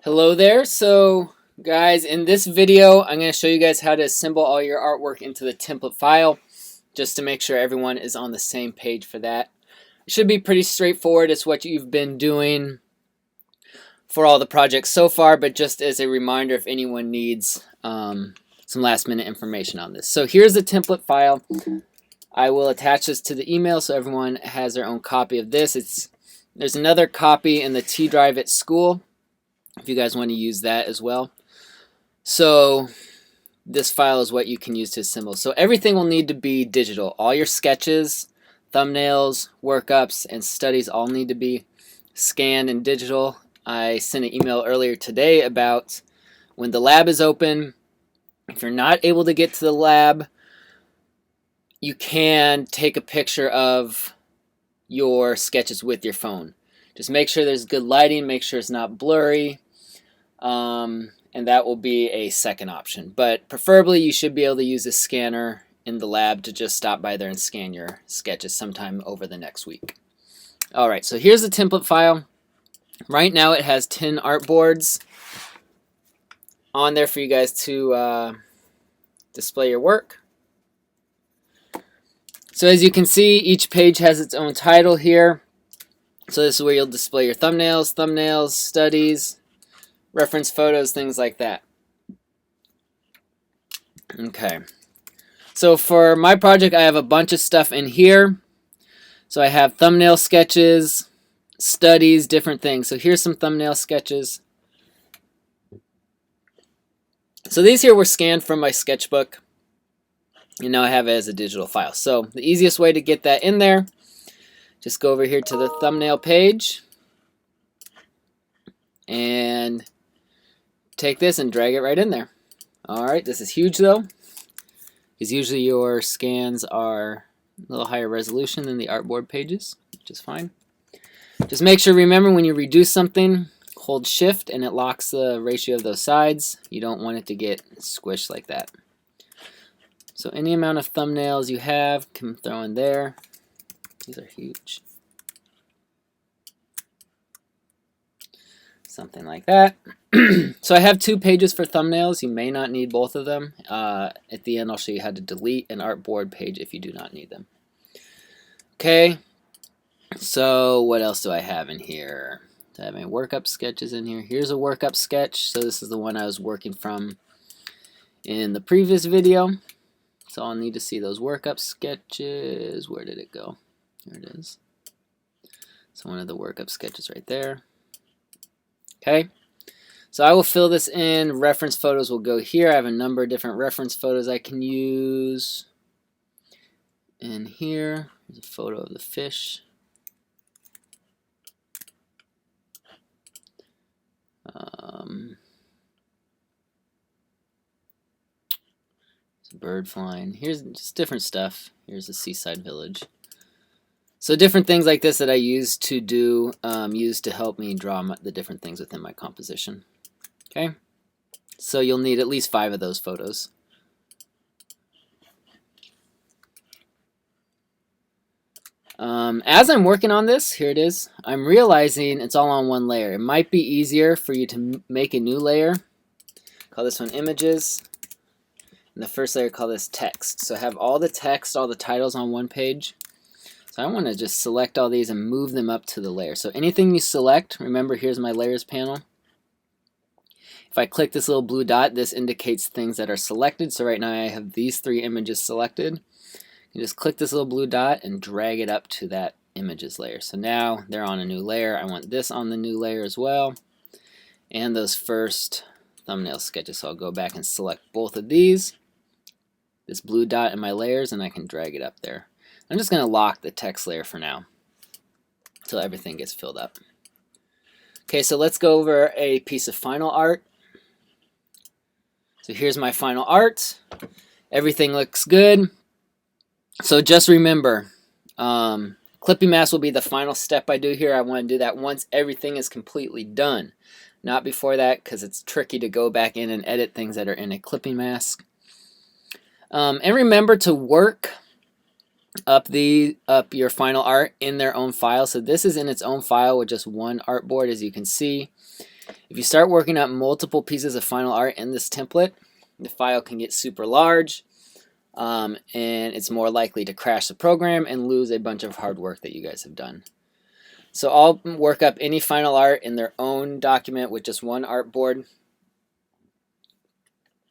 Hello there. So guys, in this video, I'm going to show you guys how to assemble all your artwork into the template file, just to make sure everyone is on the same page for that. It should be pretty straightforward. It's what you've been doing for all the projects so far, but just as a reminder if anyone needs some last minute information on this. So here's the template file. I will attach this to the email so everyone has their own copy of this. There's another copy in the T drive at school if you guys want to use that as well. So this file is what you can use to assemble. So everything will need to be digital. All your sketches, thumbnails, workups, and studies all need to be scanned and digital. I sent an email earlier today about when the lab is open. If you're not able to get to the lab, you can take a picture of your sketches with your phone. Just make sure there's good lighting, make sure it's not blurry, and that will be a second option. But preferably you should be able to use a scanner in the lab to just stop by there and scan your sketches sometime over the next week. Alright, so here's the template file. Right now it has 10 artboards on there for you guys to display your work. So as you can see, each page has its own title here. So this is where you'll display your thumbnails, studies, reference photos, things like that. Okay. So for my project, I have a bunch of stuff in here. So I have thumbnail sketches, studies, different things. So here's some thumbnail sketches. So these here were scanned from my sketchbook, and now I have it as a digital file. So the easiest way to get that in there, just go over here to the thumbnail page and take this and drag it right in there. Alright, this is huge though, because usually your scans are a little higher resolution than the artboard pages, which is fine. Just make sure, remember, when you reduce something, hold shift and it locks the ratio of those sides. You don't want it to get squished like that. So any amount of thumbnails you have can throw in there. These are huge. Something like that. So I have 2 pages for thumbnails. You may not need both of them. At the end I'll show you how to delete an artboard page if you do not need them. Okay, so what else do I have in here? I have my workup sketches in here. Here's a workup sketch. So this is the one I was working from in the previous video. So I'll need to see those workup sketches. Where did it go? Here it is. So one of the workup sketches right there. Okay, so I will fill this in. Reference photos will go here. I have a number of different reference photos I can use. In here, there's a photo of the fish. There's a bird flying. Here's just different stuff. Here's a seaside village. So different things like this that I use to help me draw the different things within my composition. Okay, so you'll need at least 5 of those photos. As I'm working on this, here it is, I'm realizing it's all on one layer. It might be easier for you to make a new layer. Call this one images. And the first layer, call this text. So have all the text, all the titles on one page. So I want to just select all these and move them up to the layer. So anything you select, remember, here's my layers panel. If I click this little blue dot, this indicates things that are selected. So right now I have these 3 images selected. You just click this little blue dot and drag it up to that images layer. So now they're on a new layer. I want this on the new layer as well. And those first thumbnail sketches. So I'll go back and select both of these. This blue dot in my layers, and I can drag it up there. I'm just going to lock the text layer for now until everything gets filled up. Okay, so let's go over a piece of final art. So here's my final art. Everything looks good. So just remember, clipping mask will be the final step I do here. I want to do that once everything is completely done. Not before that, because it's tricky to go back in and edit things that are in a clipping mask. And remember to work up your final art in their own file. So this is in its own file with just one artboard, as you can see. If you start working up multiple pieces of final art in this template, the file can get super large, and it's more likely to crash the program and lose a bunch of hard work that you guys have done. So I'll work up any final art in their own document with just one artboard,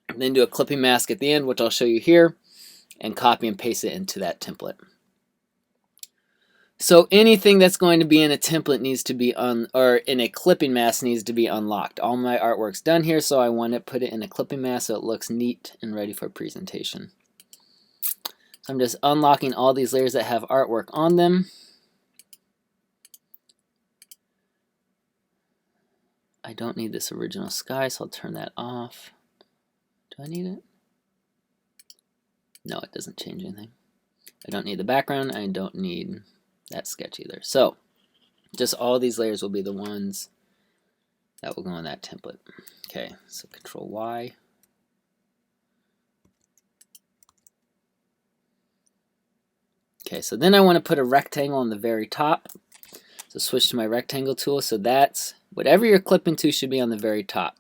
and then do a clipping mask at the end, which I'll show you here, and copy and paste it into that template. So anything that's going to be in a template needs to be or in a clipping mask needs to be unlocked. All my artwork's done here, so I want to put it in a clipping mask so it looks neat and ready for presentation. So I'm just unlocking all these layers that have artwork on them. I don't need this original sky, so I'll turn that off. Do I need it? No, it doesn't change anything. I don't need the background. I don't need that sketch either. So just all these layers will be the ones that will go in that template. Okay, so Control Y. Okay, so then I want to put a rectangle on the very top. So switch to my rectangle tool. So that's whatever you're clipping to should be on the very top.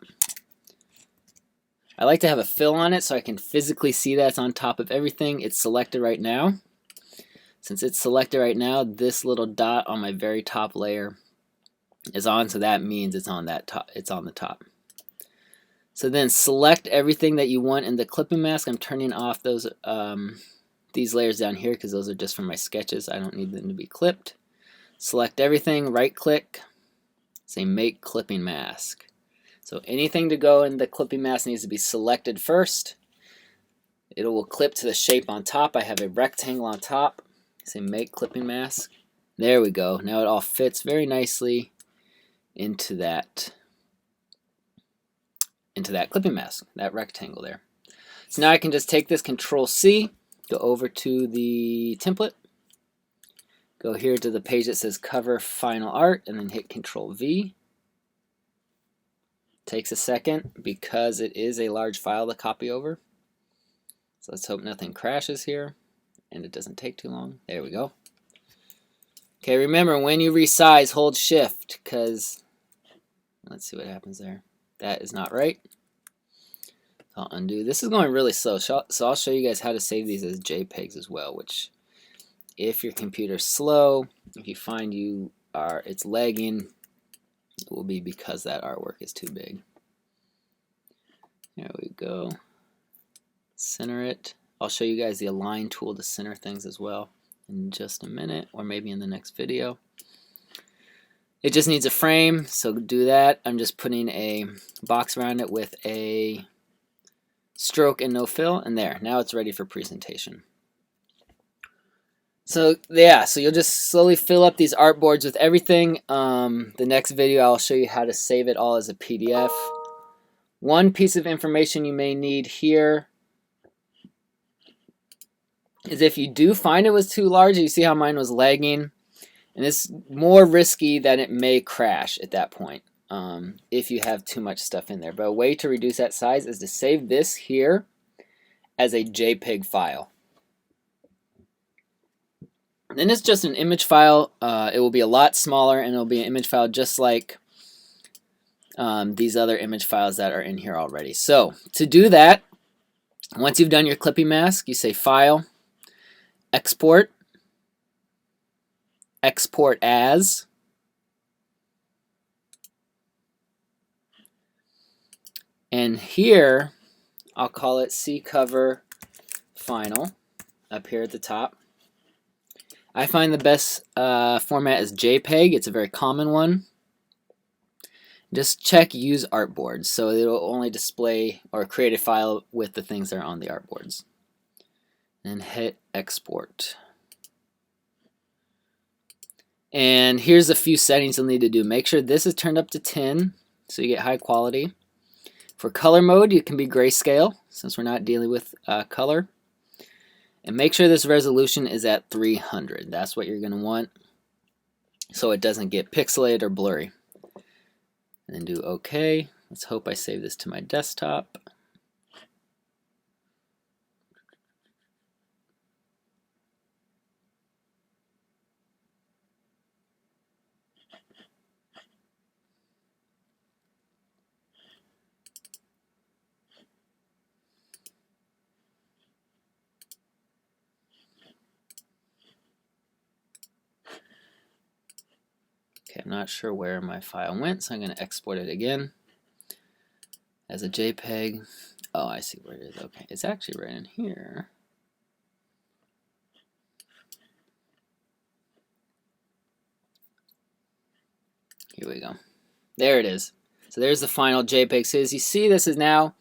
I like to have a fill on it so I can physically see that's on top of everything. It's selected right now. Since it's selected right now, this little dot on my very top layer is on, so that means it's on that top. It's on the top. So then select everything that you want in the clipping mask. I'm turning off those these layers down here because those are just for my sketches. I don't need them to be clipped. Select everything, right click, say make clipping mask. So anything to go in the clipping mask needs to be selected first. It will clip to the shape on top. I have a rectangle on top. Say make clipping mask. There we go. Now it all fits very nicely into that clipping mask, that rectangle there. So now I can just take this Control C, go over to the template, go here to the page that says cover final art, and then hit Control V. Takes a second because it is a large file to copy over. So let's hope nothing crashes here and it doesn't take too long. There we go. Okay, remember when you resize, hold Shift because let's see what happens there. That is not right. I'll undo. This is going really slow, so I'll show you guys how to save these as JPEGs as well, which if your computer's slow, if you find it's lagging, it will be because that artwork is too big. There we go. Center it. I'll show you guys the align tool to center things as well in just a minute, or maybe in the next video. It just needs a frame, so do that. I'm just putting a box around it with a stroke and no fill, and there. Now it's ready for presentation. So yeah, so you'll just slowly fill up these artboards with everything. The next video I'll show you how to save it all as a PDF. One piece of information you may need here is if you do find it was too large, you see how mine was lagging, and it's more risky that it may crash at that point if you have too much stuff in there. But a way to reduce that size is to save this here as a JPEG file. Then it's just an image file. It will be a lot smaller, and it will be an image file just like these other image files that are in here already. So to do that, once you've done your clipping mask, you say File, Export, Export As, and here I'll call it C Cover Final up here at the top. I find the best format is JPEG. It's a very common one. Just check Use Artboards, so it will only display or create a file with the things that are on the artboards. And hit Export. And here's a few settings you'll need to do. Make sure this is turned up to 10 so you get high quality. For color mode, you can be grayscale since we're not dealing with color. And make sure this resolution is at 300. That's what you're going to want so it doesn't get pixelated or blurry. And then do OK. Let's hope I save this to my desktop. not sure where my file went, so I'm going to export it again as a JPEG. Oh, I see where it is. Okay, it's actually right in here. Here we go. There it is. So there's the final JPEG. So as you see, this is now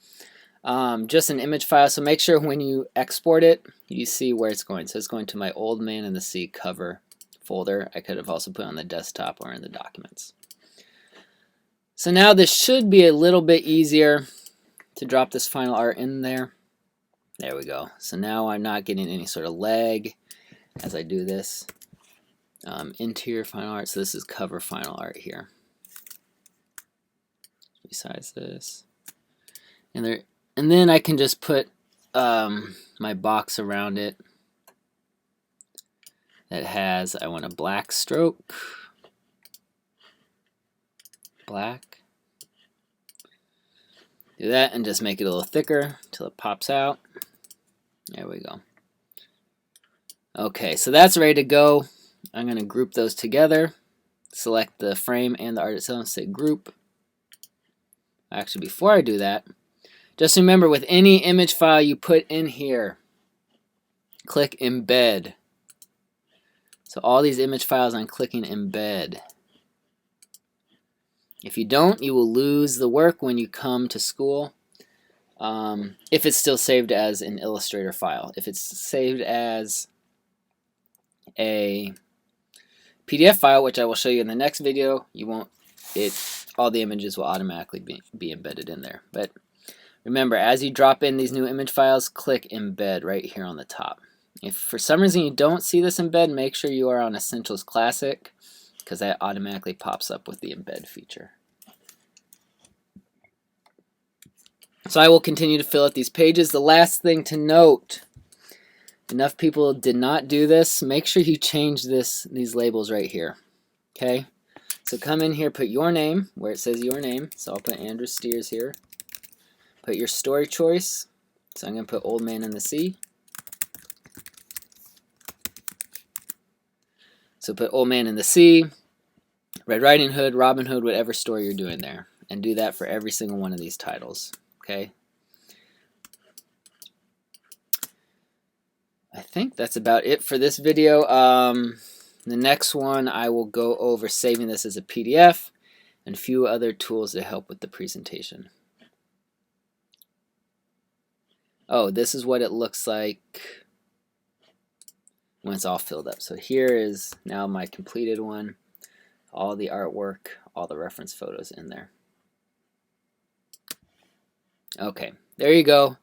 just an image file. So make sure when you export it, you see where it's going. So it's going to my Old Man in the Sea cover folder. I could have also put it on the desktop or in the documents. So now this should be a little bit easier to drop this final art in there. There we go. So now I'm not getting any sort of lag as I do this. Interior final art. So this is cover final art here. Besides this, and then I can just put my box around it that has, I want a black stroke, black. Do that and just make it a little thicker until it pops out. There we go. Okay, so that's ready to go. I'm going to group those together. Select the frame and the art itself and say group. Actually, before I do that, just remember with any image file you put in here, click embed. So all these image files, I'm clicking embed. If you don't, you will lose the work when you come to school. If it's still saved as an Illustrator file. If it's saved as a PDF file, which I will show you in the next video, you won't. All the images will automatically be embedded in there. But remember, as you drop in these new image files, click embed right here on the top. If for some reason you don't see this embed, make sure you are on Essentials Classic, because that automatically pops up with the embed feature. So I will continue to fill out these pages. The last thing to note, enough people did not do this. Make sure you change these labels right here. Okay? So come in here, put your name where it says your name. So I'll put Andrew Steers here. Put your story choice. So I'm going to put Old Man in the Sea. So put Old Man in the Sea, Red Riding Hood, Robin Hood, whatever story you're doing there. And do that for every single one of these titles. Okay? I think that's about it for this video. The next one I will go over saving this as a PDF and a few other tools to help with the presentation. Oh, this is what it looks like when it's all filled up. So here is now my completed one, all the artwork, all the reference photos in there. Okay, there you go.